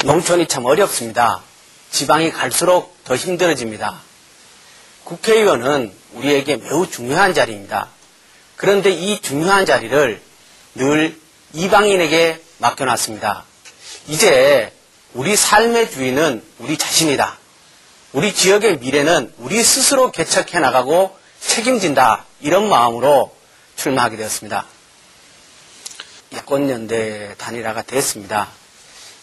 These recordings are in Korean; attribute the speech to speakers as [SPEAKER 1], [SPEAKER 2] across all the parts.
[SPEAKER 1] 농촌이 참 어렵습니다. 지방이 갈수록 더 힘들어집니다. 국회의원은 우리에게 매우 중요한 자리입니다. 그런데 이 중요한 자리를 늘 이방인에게 맡겨놨습니다. 이제 우리 삶의 주인은 우리 자신이다. 우리 지역의 미래는 우리 스스로 개척해 나가고 책임진다. 이런 마음으로 출마하게 되었습니다. 야권연대 단일화가 됐습니다.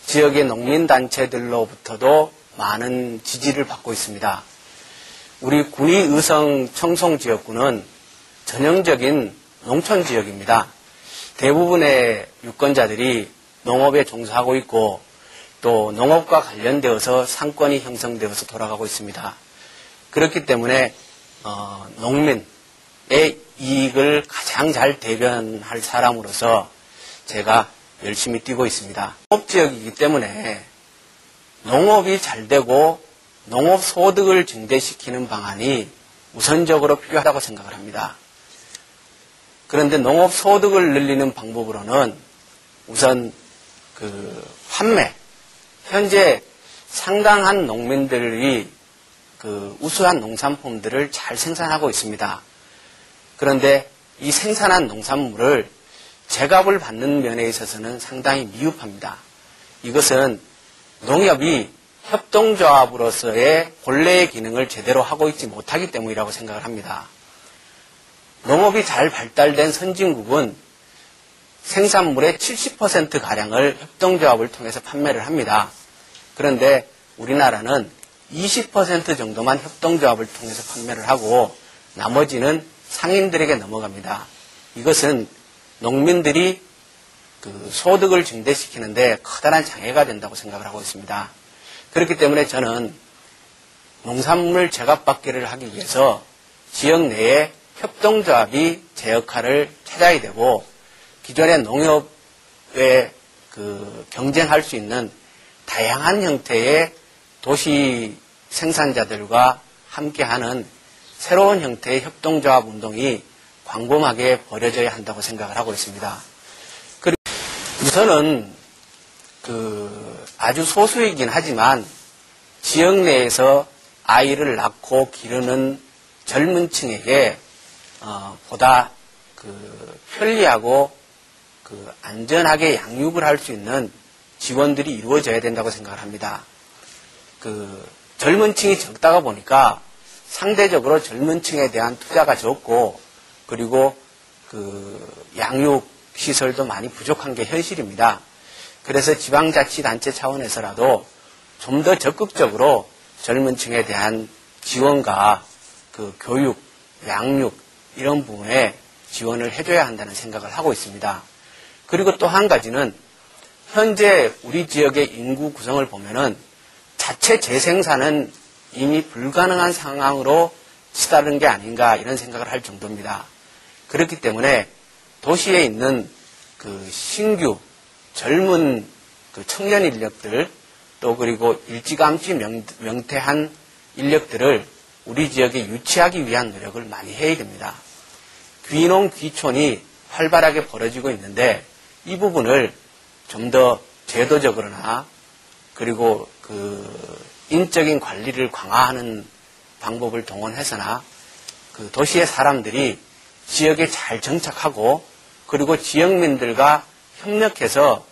[SPEAKER 1] 지역의 농민단체들로부터도 많은 지지를 받고 있습니다. 우리 군위 의성 청송지역구는 전형적인 농촌지역입니다. 대부분의 유권자들이 농업에 종사하고 있고 또 농업과 관련되어서 상권이 형성되어서 돌아가고 있습니다. 그렇기 때문에 농민의 이익을 가장 잘 대변할 사람으로서 제가 열심히 뛰고 있습니다. 농업지역이기 때문에 농업이 잘 되고 농업 소득을 증대시키는 방안이 우선적으로 필요하다고 생각을 합니다. 그런데 농업 소득을 늘리는 방법으로는 우선 판매, 현재 상당한 농민들이 우수한 농산품들을 잘 생산하고 있습니다. 그런데 이 생산한 농산물을 제값을 받는 면에 있어서는 상당히 미흡합니다. 이것은 농협이 협동조합으로서의 본래의 기능을 제대로 하고 있지 못하기 때문이라고 생각을 합니다. 농업이 잘 발달된 선진국은 생산물의 70%가량을 협동조합을 통해서 판매를 합니다. 그런데 우리나라는 20% 정도만 협동조합을 통해서 판매를 하고 나머지는 상인들에게 넘어갑니다. 이것은 농민들이 소득을 증대시키는데 커다란 장애가 된다고 생각을 하고 있습니다. 그렇기 때문에 저는 농산물 제값받기를 하기 위해서 지역 내에 협동조합이 제 역할을 찾아야 되고 기존의 농업에 경쟁할 수 있는 다양한 형태의 도시 생산자들과 함께하는 새로운 형태의 협동조합 운동이 광범하게 벌여져야 한다고 생각을 하고 있습니다. 그리고 우선은 아주 소수이긴 하지만 지역 내에서 아이를 낳고 기르는 젊은 층에게 보다 편리하고 안전하게 양육을 할 수 있는 지원들이 이루어져야 된다고 생각을 합니다. 젊은 층이 적다가 보니까 상대적으로 젊은 층에 대한 투자가 적고 그리고 양육 시설도 많이 부족한 게 현실입니다. 그래서 지방자치단체 차원에서라도 좀 더 적극적으로 젊은 층에 대한 지원과 교육, 양육 이런 부분에 지원을 해줘야 한다는 생각을 하고 있습니다. 그리고 또 한 가지는 현재 우리 지역의 인구 구성을 보면은 자체 재생산은 이미 불가능한 상황으로 치달은 게 아닌가 이런 생각을 할 정도입니다. 그렇기 때문에 도시에 있는 신규 젊은 청년 인력들 또 그리고 일찌감치 명퇴한 인력들을 우리 지역에 유치하기 위한 노력을 많이 해야 됩니다. 귀농 귀촌이 활발하게 벌어지고 있는데 이 부분을 좀 더 제도적으로나 그리고 인적인 관리를 강화하는 방법을 동원해서나 도시의 사람들이 지역에 잘 정착하고 그리고 지역민들과 협력해서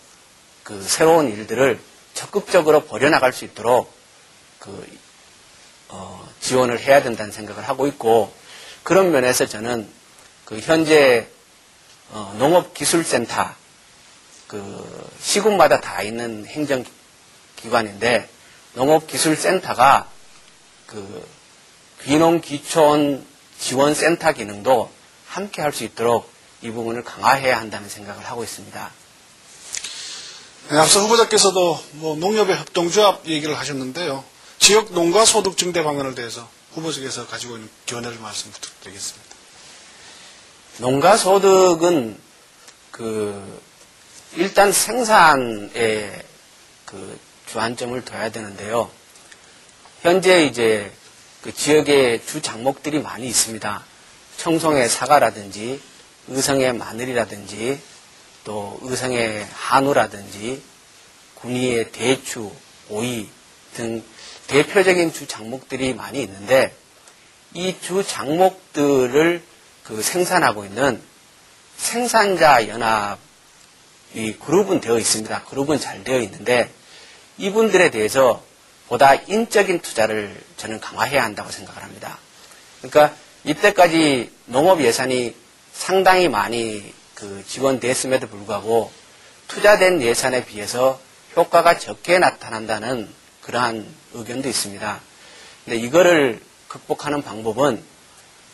[SPEAKER 1] 새로운 일들을 적극적으로 벌여나갈 수 있도록 지원을 해야 된다는 생각을 하고 있고 그런 면에서 저는 현재 농업기술센터 시군마다 다 있는 행정기관인데 농업기술센터가 귀농귀촌 지원센터 기능도 함께 할 수 있도록 이 부분을 강화해야 한다는 생각을 하고 있습니다.
[SPEAKER 2] 네, 앞서 후보자께서도 농협의 협동조합 얘기를 하셨는데요. 지역 농가 소득 증대 방안을 대해서 후보자께서 가지고 있는 견해를 말씀 부탁드리겠습니다.
[SPEAKER 1] 농가 소득은 일단 생산에 주안점을 둬야 되는데요. 현재 이제 지역에 주 작목들이 많이 있습니다. 청송의 사과라든지 의성의 마늘이라든지 또 의성의 한우라든지 군위의 대추, 오이 등 대표적인 주 장목들이 많이 있는데 이 주 장목들을 생산하고 있는 생산자 연합이 그룹은 되어 있습니다. 그룹은 잘 되어 있는데 이분들에 대해서 보다 인적인 투자를 저는 강화해야 한다고 생각을 합니다. 그러니까 이때까지 농업 예산이 상당히 많이 지원됐음에도 불구하고 투자된 예산에 비해서 효과가 적게 나타난다는 그러한 의견도 있습니다. 근데 이거를 극복하는 방법은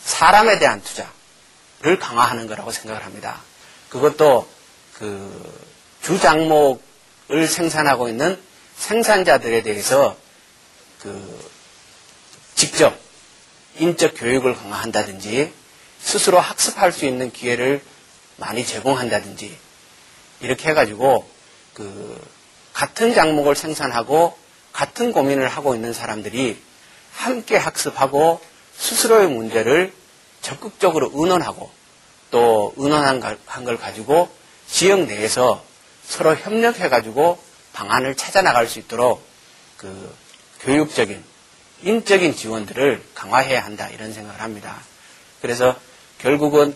[SPEAKER 1] 사람에 대한 투자를 강화하는 거라고 생각을 합니다. 그것도 주장목을 생산하고 있는 생산자들에 대해서 직접 인적 교육을 강화한다든지 스스로 학습할 수 있는 기회를 많이 제공한다든지 이렇게 해가지고 같은 장목을 생산하고 같은 고민을 하고 있는 사람들이 함께 학습하고 스스로의 문제를 적극적으로 의논하고 또 의논한 걸 가지고 지역 내에서 서로 협력해가지고 방안을 찾아 나갈 수 있도록 교육적인 인적인 지원들을 강화해야 한다 이런 생각을 합니다. 그래서 결국은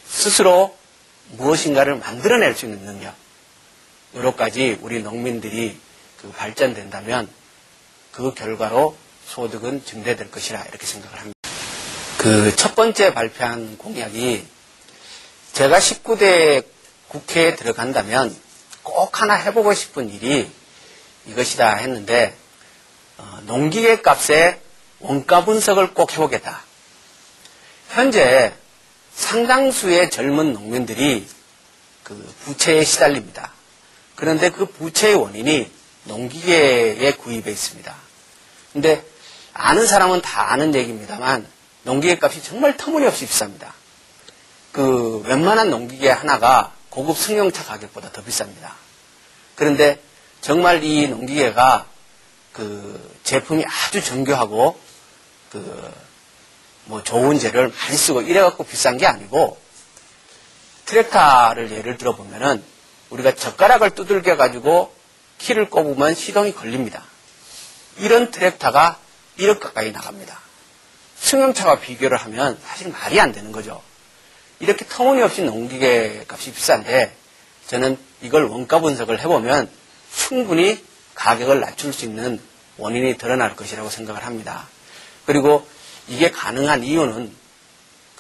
[SPEAKER 1] 스스로 무엇인가를 만들어낼 수 있는 능력으로까지 우리 농민들이 발전된다면 그 결과로 소득은 증대될 것이라 이렇게 생각을 합니다. 첫 번째 발표한 공약이 제가 19대 국회에 들어간다면 꼭 하나 해보고 싶은 일이 이것이다 했는데 농기계 값의 원가 분석을 꼭 해보겠다. 현재 상당수의 젊은 농민들이 부채에 시달립니다. 그런데 그 부채의 원인이 농기계의 구입에 있습니다. 근데 아는 사람은 다 아는 얘기입니다만 농기계 값이 정말 터무니없이 비쌉니다. 웬만한 농기계 하나가 고급 승용차 가격보다 더 비쌉니다. 그런데 정말 이 농기계가 제품이 아주 정교하고 좋은 재료를 많이 쓰고 이래갖고 비싼 게 아니고 트랙터를 예를 들어 보면은 우리가 젓가락을 두들겨 가지고 키를 꼽으면 시동이 걸립니다. 이런 트랙터가 1억 가까이 나갑니다. 승용차와 비교를 하면 사실 말이 안 되는 거죠. 이렇게 터무니없이 농기계 값이 비싼데 저는 이걸 원가 분석을 해보면 충분히 가격을 낮출 수 있는 원인이 드러날 것이라고 생각을 합니다. 그리고 이게 가능한 이유는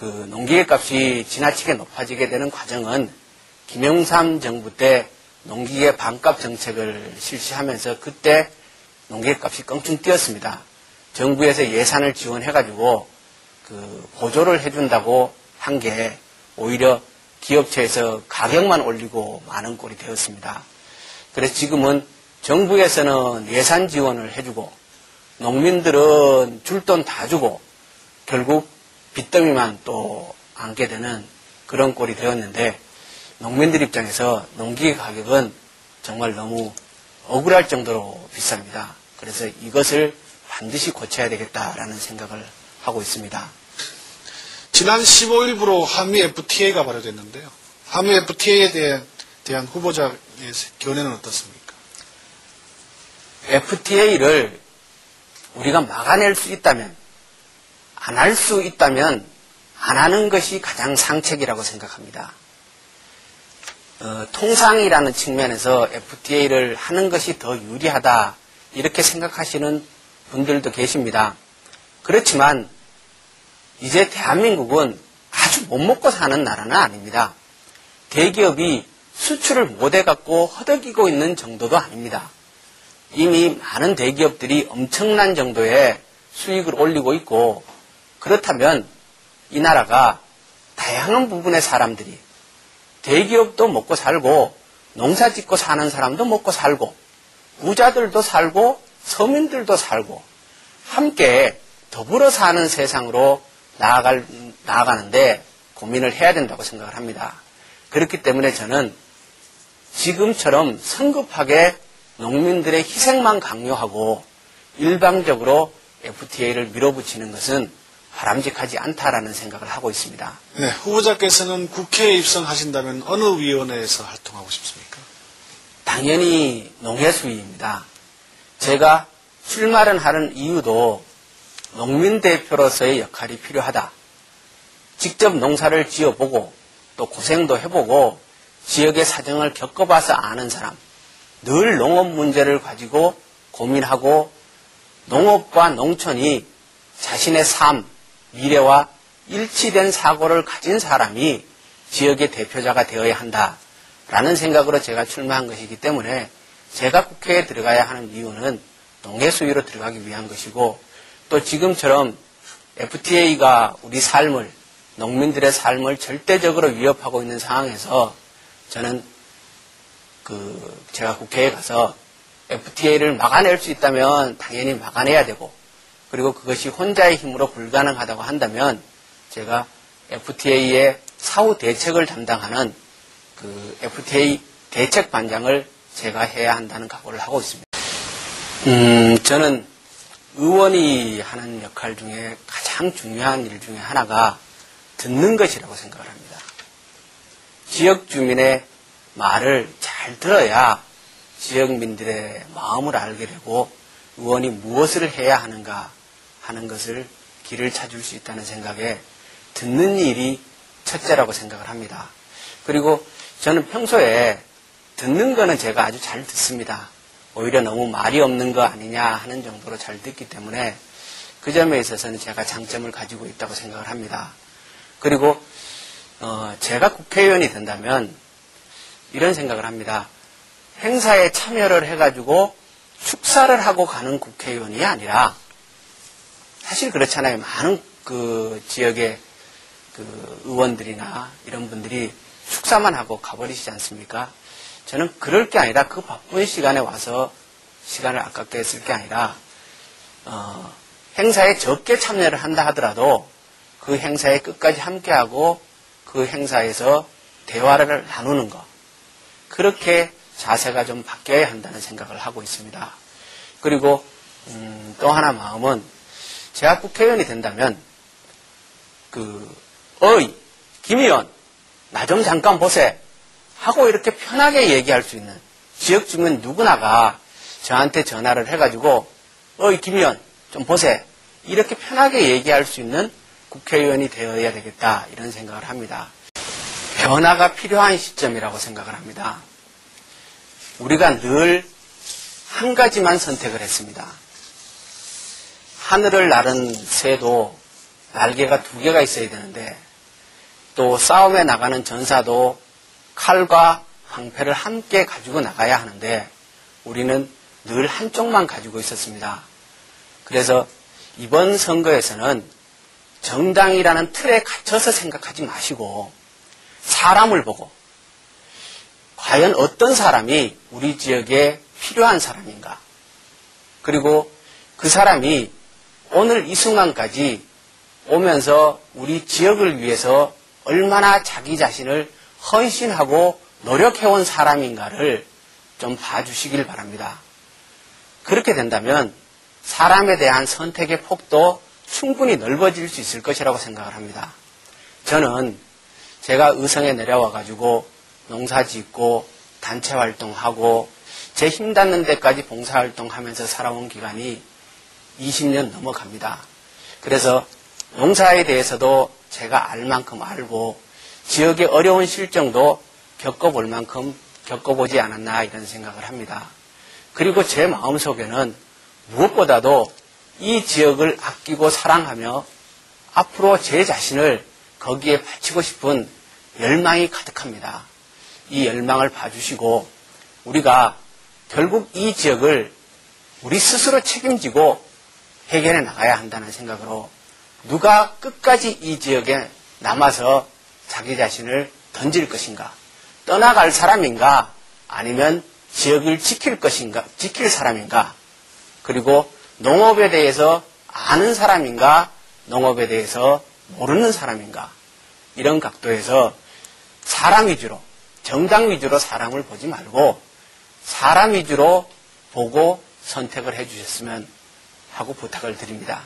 [SPEAKER 1] 농기계 값이 지나치게 높아지게 되는 과정은 김영삼 정부 때 농기계 반값 정책을 실시하면서 그때 농기계 값이 껑충 뛰었습니다. 정부에서 예산을 지원해가지고 보조를 해준다고 한 게 오히려 기업체에서 가격만 올리고 많은 꼴이 되었습니다. 그래서 지금은 정부에서는 예산 지원을 해주고 농민들은 줄 돈 다 주고 결국 빚더미만 또 안게 되는 그런 꼴이 되었는데 농민들 입장에서 농기계 가격은 정말 너무 억울할 정도로 비쌉니다. 그래서 이것을 반드시 고쳐야 되겠다라는 생각을 하고 있습니다.
[SPEAKER 2] 지난 15일부로 한미 FTA가 발효됐는데요. 한미 FTA에 대한 후보자의 견해는 어떻습니까?
[SPEAKER 1] FTA를 우리가 막아낼 수 있다면, 안 할 수 있다면 안 하는 것이 가장 상책이라고 생각합니다. 통상이라는 측면에서 FTA를 하는 것이 더 유리하다 이렇게 생각하시는 분들도 계십니다. 그렇지만 이제 대한민국은 아주 못 먹고 사는 나라는 아닙니다. 대기업이 수출을 못해갖고 허덕이고 있는 정도도 아닙니다. 이미 많은 대기업들이 엄청난 정도의 수익을 올리고 있고 그렇다면 이 나라가 다양한 부분의 사람들이 대기업도 먹고 살고 농사 짓고 사는 사람도 먹고 살고 부자들도 살고 서민들도 살고 함께 더불어 사는 세상으로 나아가는데 고민을 해야 된다고 생각을 합니다. 그렇기 때문에 저는 지금처럼 성급하게 농민들의 희생만 강요하고 일방적으로 FTA를 밀어붙이는 것은 바람직하지 않다라는 생각을 하고 있습니다.
[SPEAKER 2] 네, 후보자께서는 국회에 입성하신다면 어느 위원회에서 활동하고 싶습니까?
[SPEAKER 1] 당연히 농해수위입니다. 제가 출마를 하는 이유도 농민 대표로서의 역할이 필요하다. 직접 농사를 지어보고 또 고생도 해보고 지역의 사정을 겪어봐서 아는 사람, 늘 농업 문제를 가지고 고민하고 농업과 농촌이 자신의 삶, 미래와 일치된 사고를 가진 사람이 지역의 대표자가 되어야 한다라는 생각으로 제가 출마한 것이기 때문에 제가 국회에 들어가야 하는 이유는 농해수위로 들어가기 위한 것이고 또 지금처럼 FTA가 우리 삶을, 농민들의 삶을 절대적으로 위협하고 있는 상황에서 저는 제가 국회에 가서 FTA를 막아낼 수 있다면 당연히 막아내야 되고 그리고 그것이 혼자의 힘으로 불가능하다고 한다면 제가 FTA의 사후 대책을 담당하는 FTA 대책반장을 제가 해야 한다는 각오를 하고 있습니다. 저는 의원이 하는 역할 중에 가장 중요한 일 중에 하나가 듣는 것이라고 생각을 합니다. 지역 주민의 말을 잘 들어야 지역민들의 마음을 알게 되고 의원이 무엇을 해야 하는가 하는 것을 길을 찾을 수 있다는 생각에 듣는 일이 첫째라고 생각을 합니다. 그리고 저는 평소에 듣는 거는 제가 아주 잘 듣습니다. 오히려 너무 말이 없는 거 아니냐 하는 정도로 잘 듣기 때문에 그 점에 있어서는 제가 장점을 가지고 있다고 생각을 합니다. 그리고 제가 국회의원이 된다면 이런 생각을 합니다. 행사에 참여를 해가지고 축사를 하고 가는 국회의원이 아니라 사실 그렇잖아요. 많은 지역의 의원들이나 이런 분들이 축사만 하고 가버리시지 않습니까? 저는 그럴 게 아니라 그 바쁜 시간에 와서 시간을 아깝게 쓸 게 아니라 행사에 적게 참여를 한다 하더라도 그 행사에 끝까지 함께하고 그 행사에서 대화를 나누는 것. 그렇게 자세가 좀 바뀌어야 한다는 생각을 하고 있습니다. 그리고 또 하나 마음은 제가 국회의원이 된다면 김 의원 나 좀 잠깐 보세 하고 이렇게 편하게 얘기할 수 있는 지역 주민 누구나가 저한테 전화를 해가지고 김 의원 좀 보세 이렇게 편하게 얘기할 수 있는 국회의원이 되어야 되겠다 이런 생각을 합니다. 변화가 필요한 시점이라고 생각을 합니다. 우리가 늘 한 가지만 선택을 했습니다. 하늘을 나른 새도 날개가 2개가 있어야 되는데 또 싸움에 나가는 전사도 칼과 방패를 함께 가지고 나가야 하는데 우리는 늘 한쪽만 가지고 있었습니다. 그래서 이번 선거에서는 정당이라는 틀에 갇혀서 생각하지 마시고 사람을 보고 과연 어떤 사람이 우리 지역에 필요한 사람인가 그리고 그 사람이 오늘 이 순간까지 오면서 우리 지역을 위해서 얼마나 자기 자신을 헌신하고 노력해온 사람인가를 좀 봐주시길 바랍니다. 그렇게 된다면 사람에 대한 선택의 폭도 충분히 넓어질 수 있을 것이라고 생각을 합니다. 저는 제가 의성에 내려와가지고 농사 짓고 단체 활동하고 제 힘 닿는 데까지 봉사활동하면서 살아온 기간이 20년 넘어갑니다. 그래서 농사에 대해서도 제가 알 만큼 알고 지역의 어려운 실정도 겪어볼 만큼 겪어보지 않았나 이런 생각을 합니다. 그리고 제 마음속에는 무엇보다도 이 지역을 아끼고 사랑하며 앞으로 제 자신을 거기에 바치고 싶은 열망이 가득합니다. 이 열망을 봐주시고 우리가 결국 이 지역을 우리 스스로 책임지고 해결해 나가야 한다는 생각으로 누가 끝까지 이 지역에 남아서 자기 자신을 던질 것인가, 떠나갈 사람인가, 아니면 지역을 지킬 것인가, 지킬 사람인가, 그리고 농업에 대해서 아는 사람인가, 농업에 대해서 모르는 사람인가, 이런 각도에서 사람 위주로, 정당 위주로 사람을 보지 말고 사람 위주로 보고 선택을 해주셨으면 하고 부탁을 드립니다.